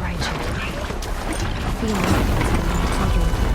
right, you. Feeling talking with her.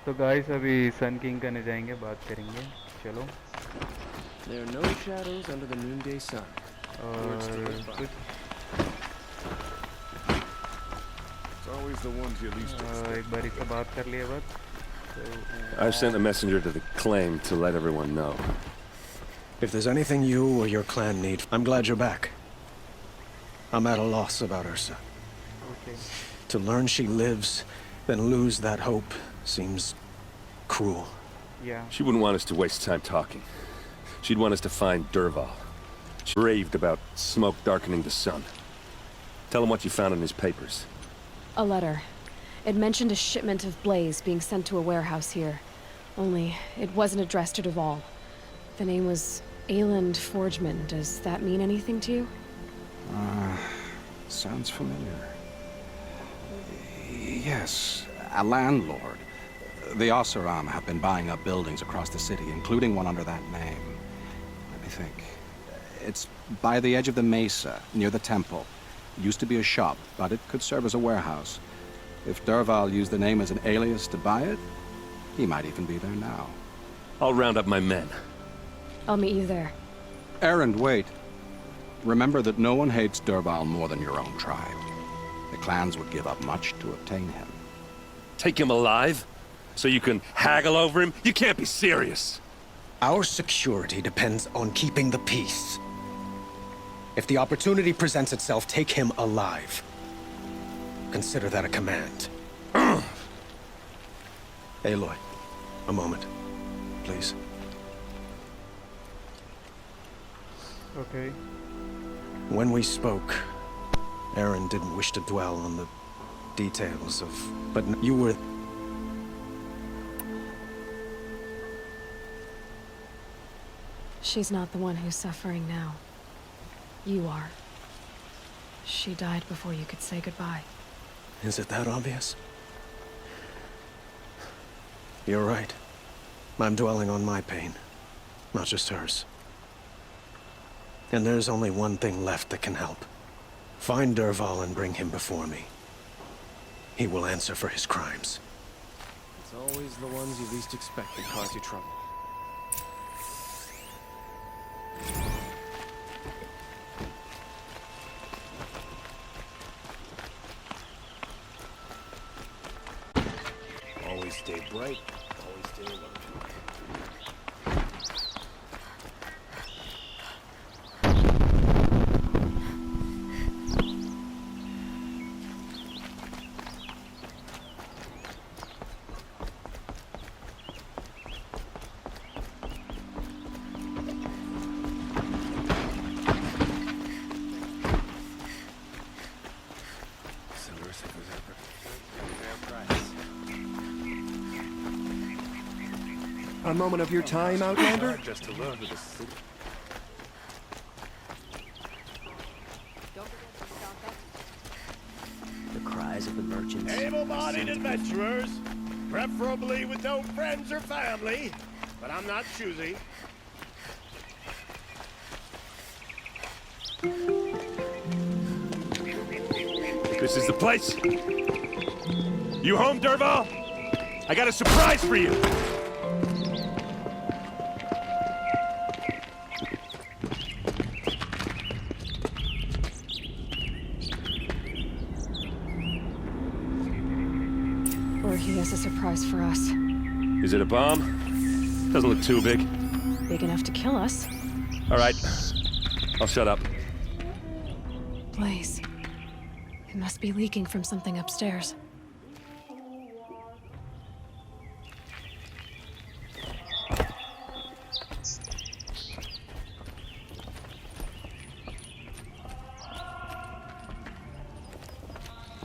तो guys अभी सन king करने जाएंगे, बात करेंगे। चलो। There are no shadows under the noonday sun. Words to और live by. कुछ It's always the ones you least expect. एक बार इससे बात कर लिए बस। I've sent a messenger to the claim to let everyone know. If there's anything you or your clan need, I'm glad you're back. I'm at a loss about Ursa. Okay. To learn she lives, then lose that hope, seems cruel. Yeah. She wouldn't want us to waste time talking. She'd want us to find Dervahl. She raved about smoke darkening the sun. Tell him what you found in his papers. A letter. It mentioned a shipment of blaze being sent to a warehouse here. Only, it wasn't addressed to Dervahl. The name was Ayland Forgeman. Does that mean anything to you? Sounds familiar. Yes, a landlord. The Oseram have been buying up buildings across the city, including one under that name. Let me think. It's by the edge of the mesa, near the temple. Used to be a shop, but it could serve as a warehouse. If Dervahl used the name as an alias to buy it, he might even be there now. I'll round up my men. I'll meet you there. Erend, wait. Remember that no one hates Dervahl more than your own tribe. The clans would give up much to obtain him. Take him alive? So you can haggle over him? You can't be serious. Our security depends on keeping the peace. If the opportunity presents itself, take him alive. Consider that a command. Aloy, a moment, please. Okay. When we spoke, Erend didn't wish to dwell on the details of... But you were... She's not the one who's suffering now. You are. She died before you could say goodbye. Is it that obvious? You're right. I'm dwelling on my pain, not just hers. And there's only one thing left that can help. Find Dervahl and bring him before me. He will answer for his crimes. It's always the ones you least expect that cause you trouble. Always stay bright. Always stay alert. A moment of your time, Outlander? Just to learn who the city. The cries of the merchants. Able-bodied adventurers, preferably with no friends or family, but I'm not choosy. This is the place. You home, Dervahl? I got a surprise for you. Or he has a surprise for us. Is it a bomb? Doesn't look too big. Big enough to kill us. All right. I'll shut up. Blaze. It must be leaking from something upstairs.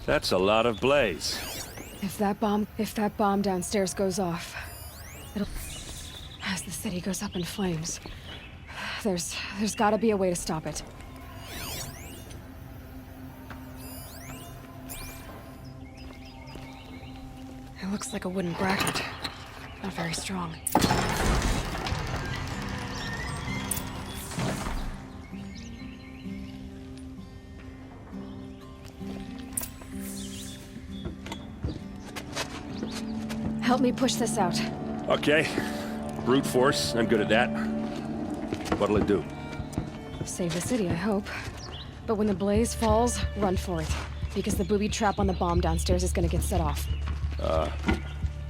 That's a lot of blaze. If that bomb downstairs goes off, it'll... As the city goes up in flames, there's gotta be a way to stop it. It looks like a wooden bracket. Not very strong. Help me push this out. Okay. Brute force. I'm good at that. What'll it do? Save the city, I hope. But when the blaze falls, run for it. Because the booby trap on the bomb downstairs is gonna get set off.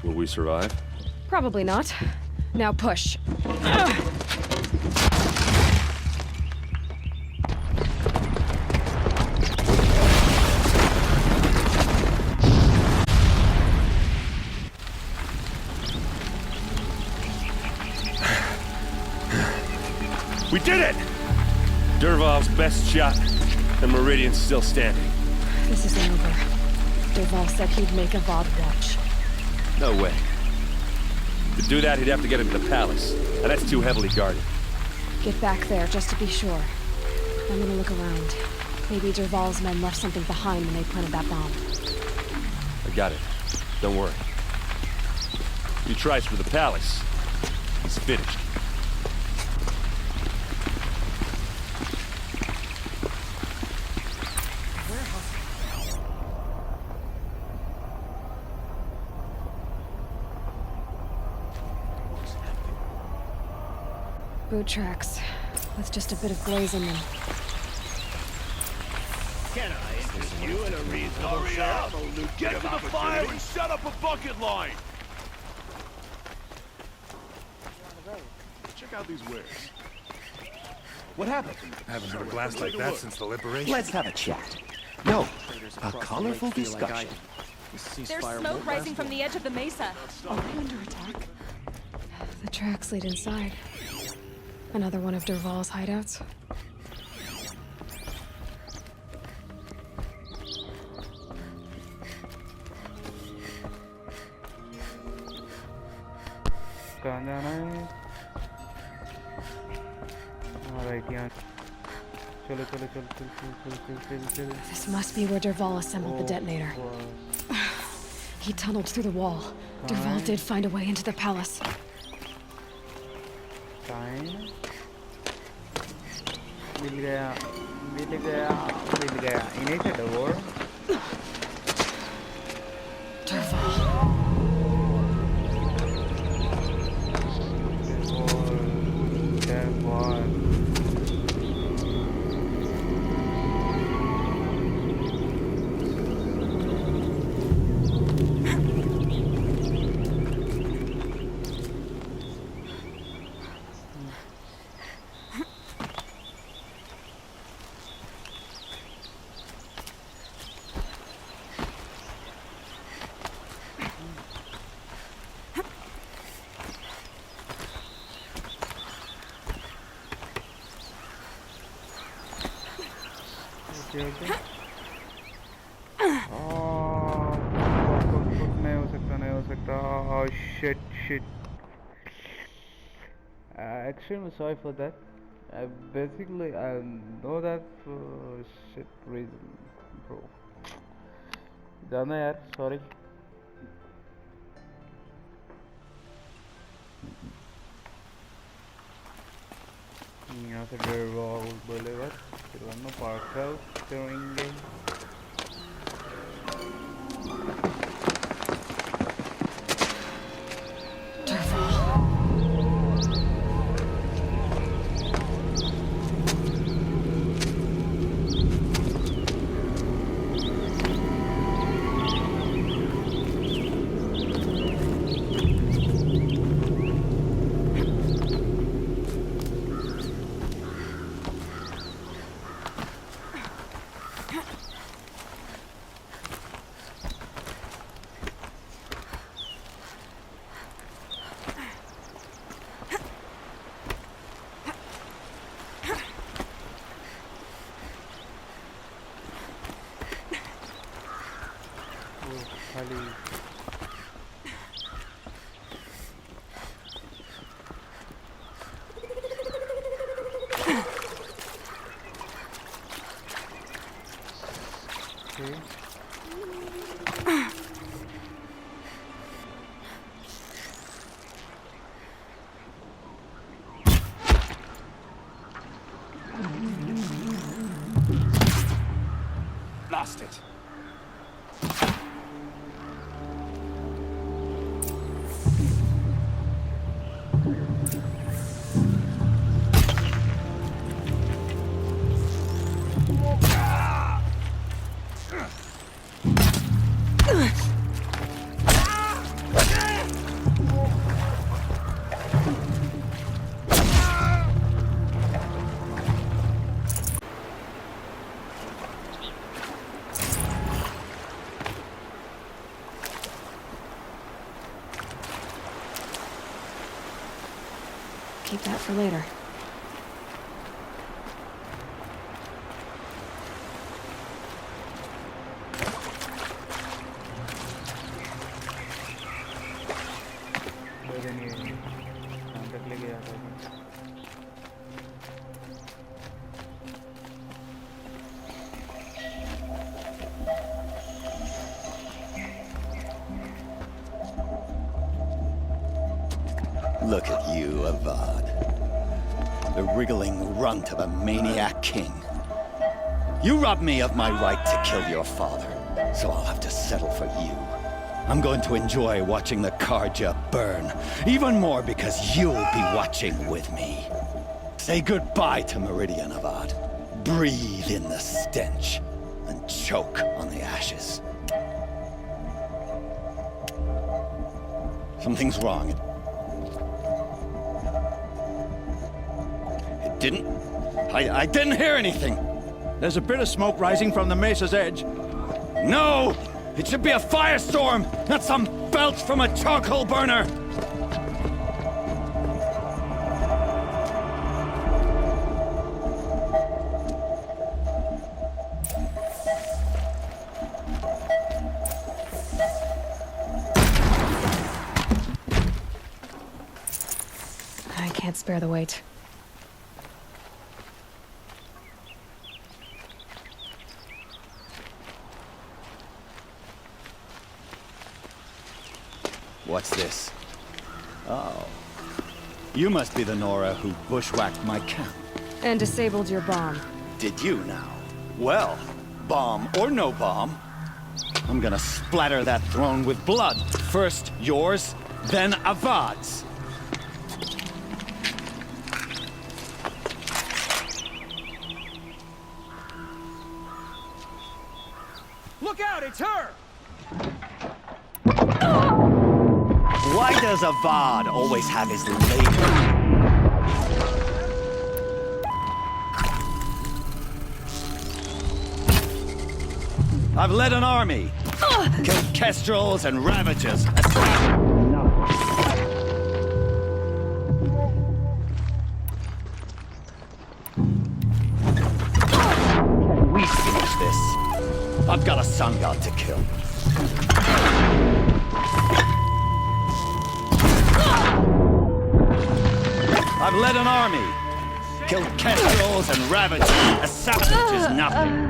Will we survive? Probably not. Now push. We did it! Dervahl's best shot, and Meridian's still standing. This isn't over. Dervahl said he'd make a VOD watch. No way. To do that, he'd have to get into the palace, and that's too heavily guarded. Get back there, just to be sure. I'm gonna look around. Maybe Dervahl's men left something behind when they planted that bomb. I got it. Don't worry. If he tries for the palace, he's finished. Boot tracks, with just a bit of blaze in them. Can I interest you in a reasonable share of a lucrative Get to the fire opportunity? and set up a bucket line! Check out these wares. What happened? Haven't heard a blast like that since the liberation. Let's have a chat. Yo, a colorful discussion. There's smoke rising from the edge of the mesa. Are we under attack? The tracks lead inside. Another one of Derval's hideouts. कहाँ जाना है? Alright, यहाँ. चलो चलो चलो चलो. This must be where Derval assembled the detonator. He tunneled through the wall. Derval did find a way into the palace. Time. मिल गया. इन्हीं से डोर. Derval. Okay. Oh, नहीं हो सकता. Oh shit. Extremely sorry for that. Basically, I know that for shit reason, bro. जाना यार, sorry. यहाँ से revolve बोलेगा, फिर वरना park out करेंगे. Lost it. Keep that for later. Look at you, Avad. The wriggling runt of a maniac king. You robbed me of my right to kill your father, so I'll have to settle for you. I'm going to enjoy watching the Karja burn, even more because you'll be watching with me. Say goodbye to Meridian, Avad. Breathe in the stench and choke on the ashes. Something's wrong. It didn't... I didn't hear anything. There's a bit of smoke rising from the mesa's edge. No! It should be a firestorm, not some belch from a charcoal burner! I can't spare the weight. What's this? Oh. You must be the Nora who bushwhacked my camp. And disabled your bomb. Did you now? Well, bomb or no bomb, I'm gonna splatter that throne with blood. First yours, then Avad's. Look out, it's her! Why does Avad always have his lady? I've led an army, killed kestrels and ravagers. Can we finish this? I've got a sun god to kill. I've led an army, killed kestrels and ravagers. A savage is nothing.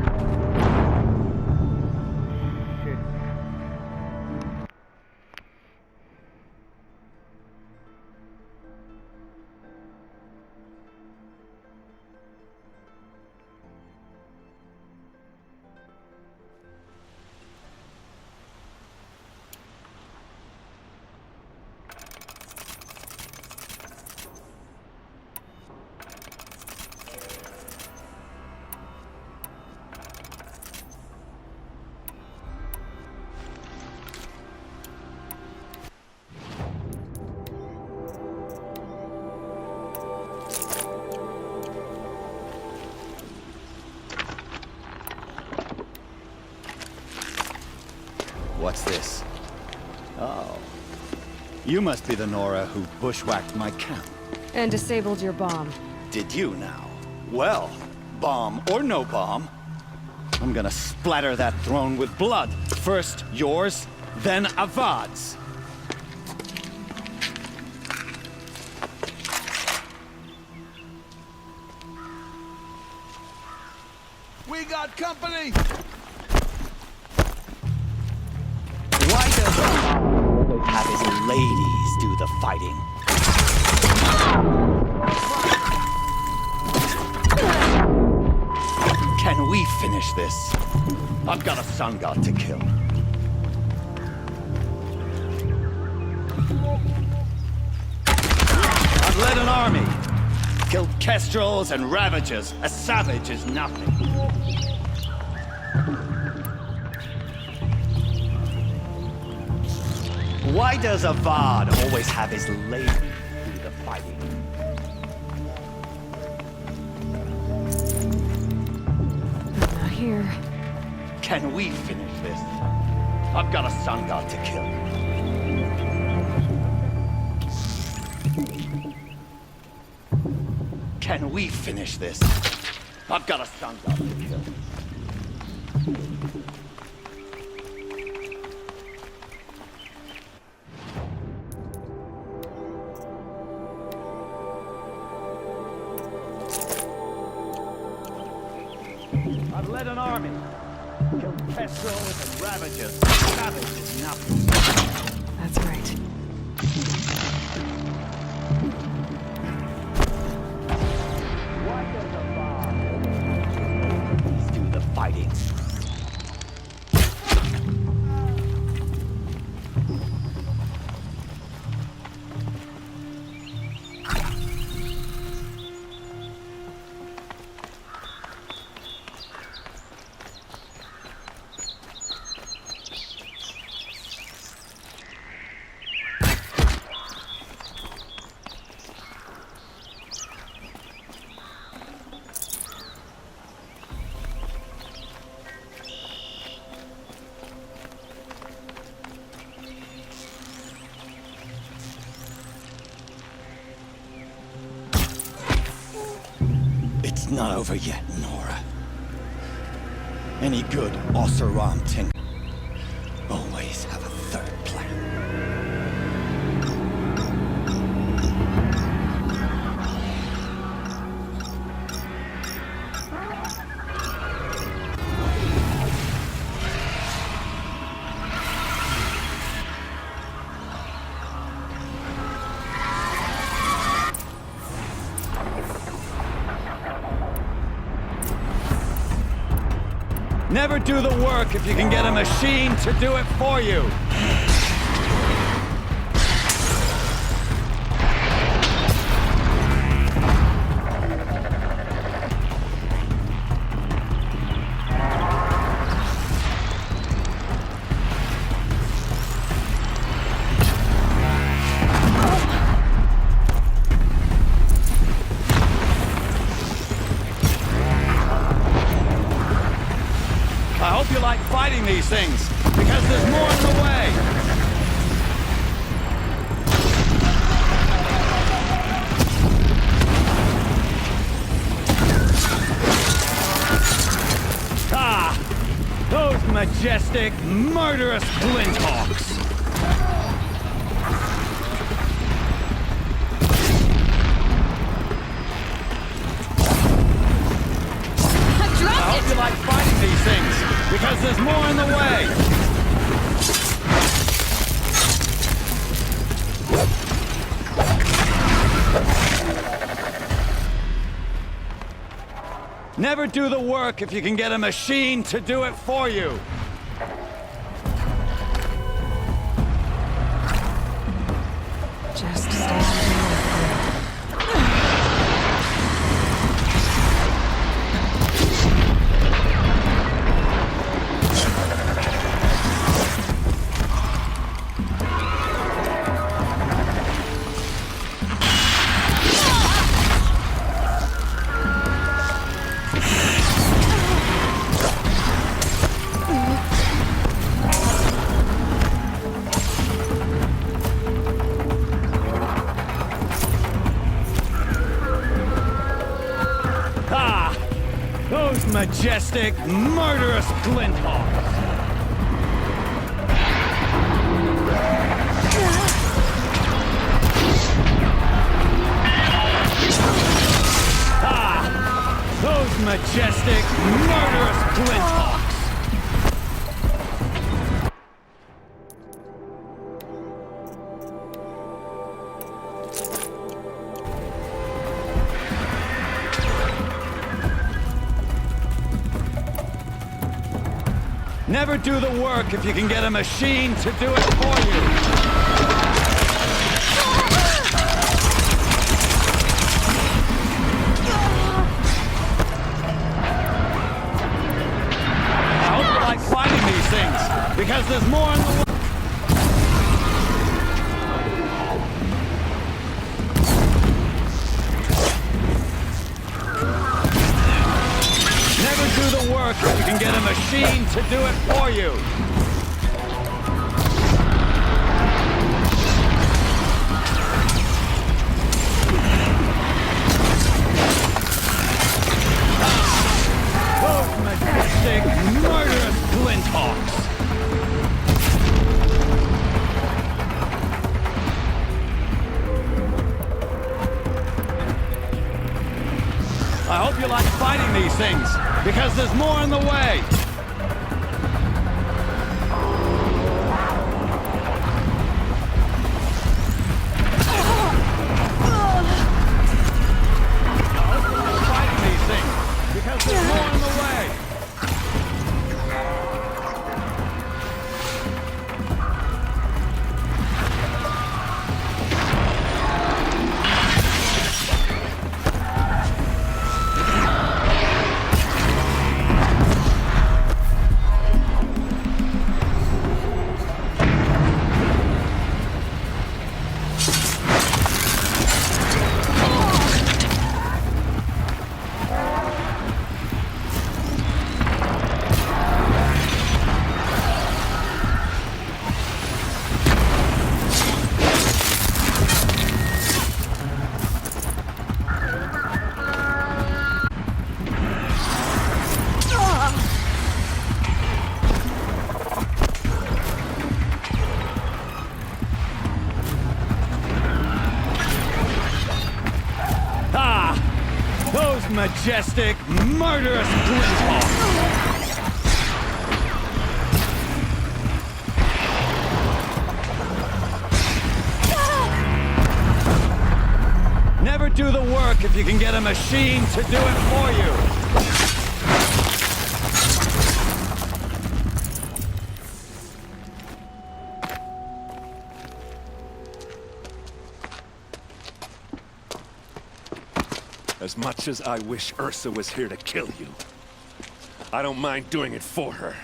What's this? Oh. You must be the Nora who bushwhacked my camp. And disabled your bomb. Did you now? Well, bomb or no bomb, I'm gonna splatter that throne with blood. First yours, then Avad's. We got company! Why does Avad have his ladies do the fighting? Can we finish this? I've got a sun god to kill. I've led an army, killed kestrels and ravagers. A savage is nothing. Why does Avad always have his lady do the fighting? Not here. Can we finish this? I've got a sun god to kill. Can we finish this? I've got a sun god to kill. I've led an army, killed kestrels and ravagers. Savage is nothing. That's right. Why does Avad do the fighting? Not over yet, Nora. Any good Oseram tinker always have a third plan. Never do the work if you can get a machine to do it for you. I hope you like fighting these things, because there's more in the way. Ah! Those majestic, murderous flinthawks! I hope you like fighting these things, because there's more in the way. Never do the work if you can get a machine to do it for you. Just stand Those majestic, murderous flinthawks! Those majestic, murderous flinthawks! Never do the work if you can get a machine to do it for you. I hope you like fighting these things, because there's more in the world. Never do the work if you can get a machine to do it for you. Those majestic, murderous flinthawks! I hope you like fighting these things, because there's more in the way. Fighting these things, because there's more in the way. majestic, murderous glint. Never do the work if you can get a machine to do it for you. As much as I wish Ursa was here to kill you, I don't mind doing it for her.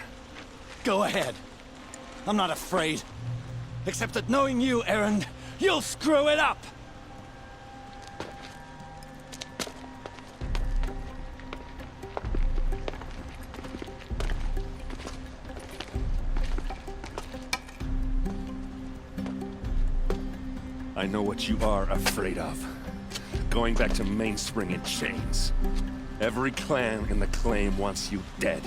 Go ahead. I'm not afraid. Except that knowing you, Erend, you'll screw it up! I know what you are afraid of. Going back to Mainspring in chains. Every clan in the claim wants you dead.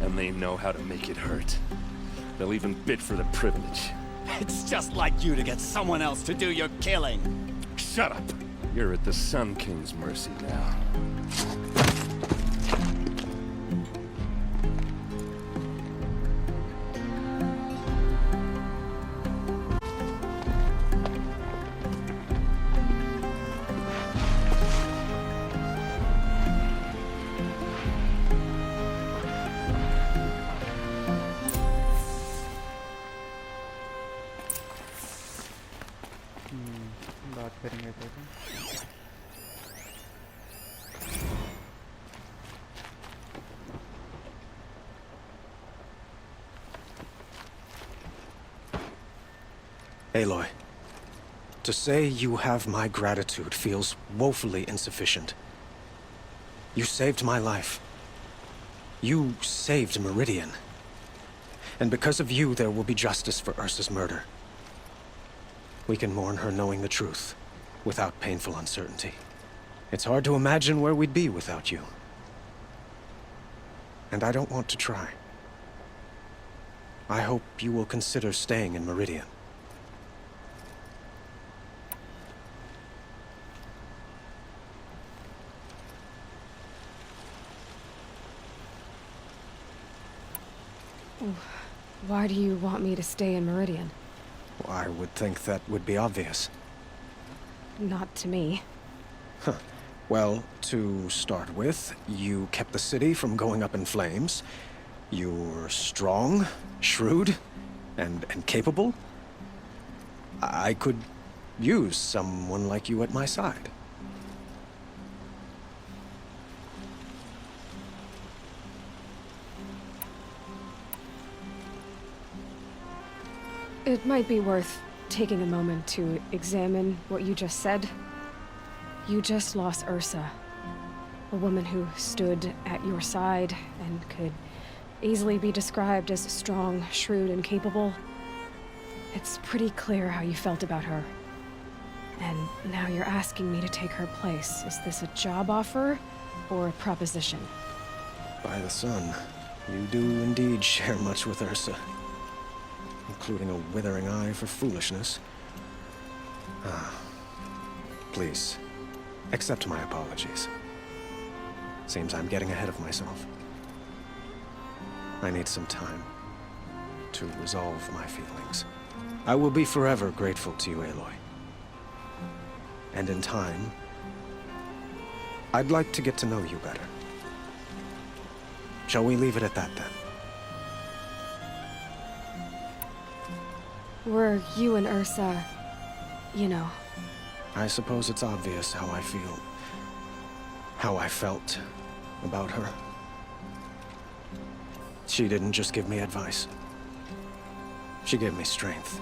And they know how to make it hurt. They'll even bid for the privilege. It's just like you to get someone else to do your killing. Shut up! You're at the Sun King's mercy now. बात करेंगे तो Aloy, to say you have my gratitude feels woefully insufficient. You saved my life. You saved Meridian. And because of you, there will be justice for Ursa's murder. We can mourn her knowing the truth, without painful uncertainty. It's hard to imagine where we'd be without you. And I don't want to try. I hope you will consider staying in Meridian. Why do you want me to stay in Meridian? Well, I would think that would be obvious. Not to me. Huh. Well, to start with, you kept the city from going up in flames. You're strong, shrewd, and capable. I could use someone like you at my side. It might be worth taking a moment to examine what you just said. You just lost Ursa, a woman who stood at your side and could easily be described as strong, shrewd, and capable. It's pretty clear how you felt about her. And now you're asking me to take her place. Is this a job offer or a proposition? By the sun, you do indeed share much with Ursa. Including a withering eye for foolishness. Please, accept my apologies. Seems I'm getting ahead of myself. I need some time to resolve my feelings. I will be forever grateful to you, Aloy. And in time, I'd like to get to know you better. Shall we leave it at that, then? Were you and Ursa, you know? I suppose it's obvious how I feel. How I felt about her. She didn't just give me advice. She gave me strength.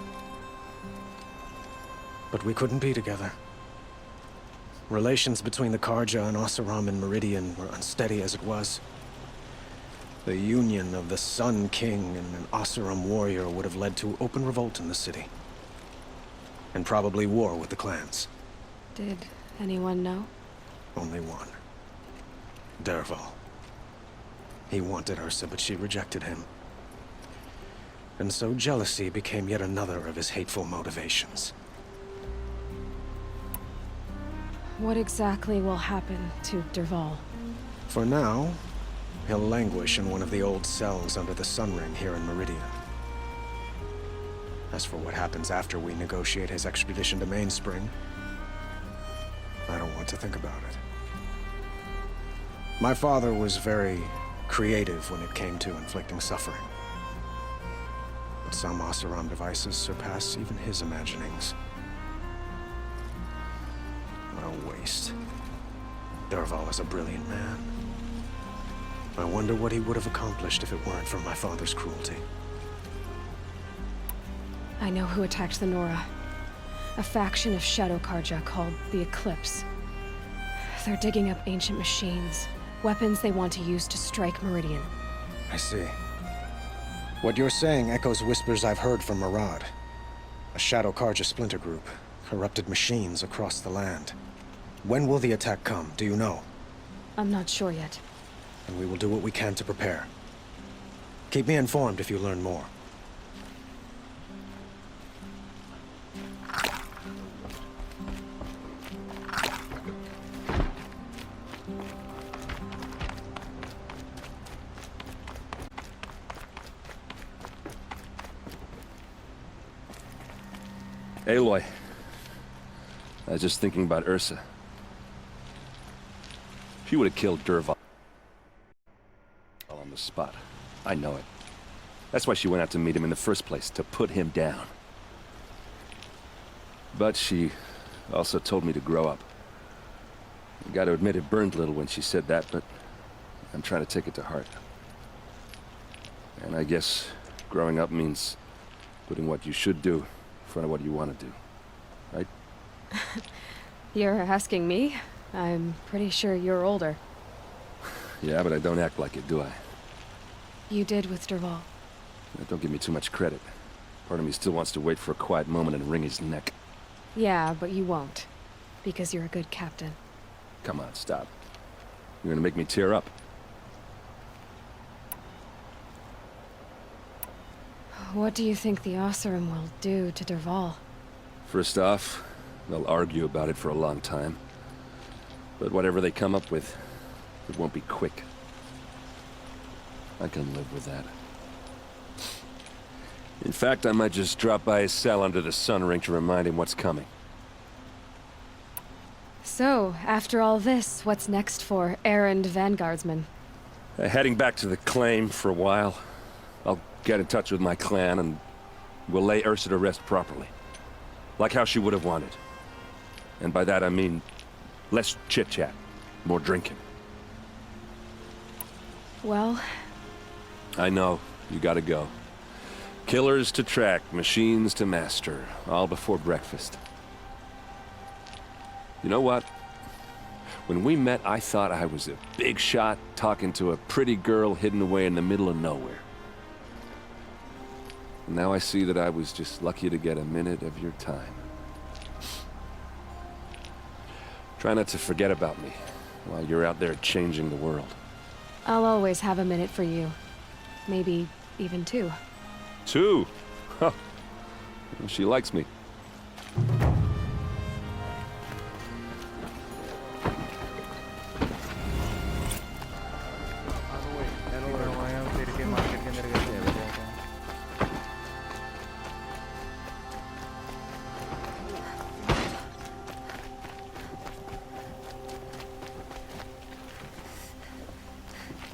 But we couldn't be together. Relations between the Karja and Oseram and Meridian were unsteady as it was. The union of the Sun King and an Oseram warrior would have led to open revolt in the city. And probably war with the clans. Did anyone know? Only one. Dervahl. He wanted Ursa, but she rejected him. And so jealousy became yet another of his hateful motivations. what exactly will happen to Dervahl? For now, he'll languish in one of the old cells under the Sun Ring here in Meridian. As for what happens after we negotiate his extradition to Mainspring, I don't want to think about it. My father was very creative when it came to inflicting suffering. But some Oseram devices surpass even his imaginings. What a waste. Dervahl is a brilliant man. I wonder what he would have accomplished if it weren't for my father's cruelty. I know who attacked the Nora. A faction of Shadow Karja called the Eclipse. They're digging up ancient machines, weapons they want to use to strike Meridian. I see. What you're saying echoes whispers I've heard from Murad. A Shadow Karja splinter group, corrupted machines across the land. When will the attack come, do you know? I'm not sure yet. And we will do what we can to prepare. Keep me informed if you learn more. Aloy. I was just thinking about Ursa. She would have killed Dervahl on the spot. I know it. That's why she went out to meet him in the first place, to put him down. But she also told me to grow up. I gotta admit it burned a little when she said that, but I'm trying to take it to heart. And I guess growing up means putting what you should do in front of what you want to do, right? You're asking me? I'm pretty sure you're older. Yeah, but I don't act like it, do I? You did with Dervahl. Don't give me too much credit. Part of me still wants to wait for a quiet moment and wring his neck. Yeah, but you won't. Because you're a good captain. Come on, stop. You're gonna make me tear up. What do you think the Oseram will do to Dervahl? First off, they'll argue about it for a long time. But whatever they come up with, it won't be quick. I can live with that. In fact, I might just drop by his cell under the Sun Ring to remind him what's coming. So, after all this, what's next for errand vanguardsman? Heading back to the claim for a while. I'll get in touch with my clan and we'll lay Ursa to rest properly. Like how she would have wanted. And by that I mean less chit-chat, more drinking. Well... I know, you gotta go. Killers to track, machines to master, all before breakfast. You know what? When we met, I thought I was a big shot talking to a pretty girl hidden away in the middle of nowhere. And now I see that I was just lucky to get a minute of your time. Try not to forget about me while you're out there changing the world. I'll always have a minute for you. Maybe even two. Two? Huh. She likes me.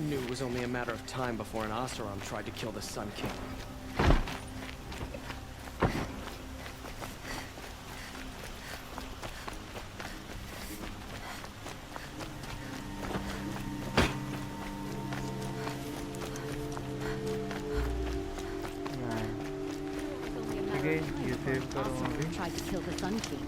Knew it was only a matter of time before an Oseram tried to kill the Sun King. Tried to kill the Sun King.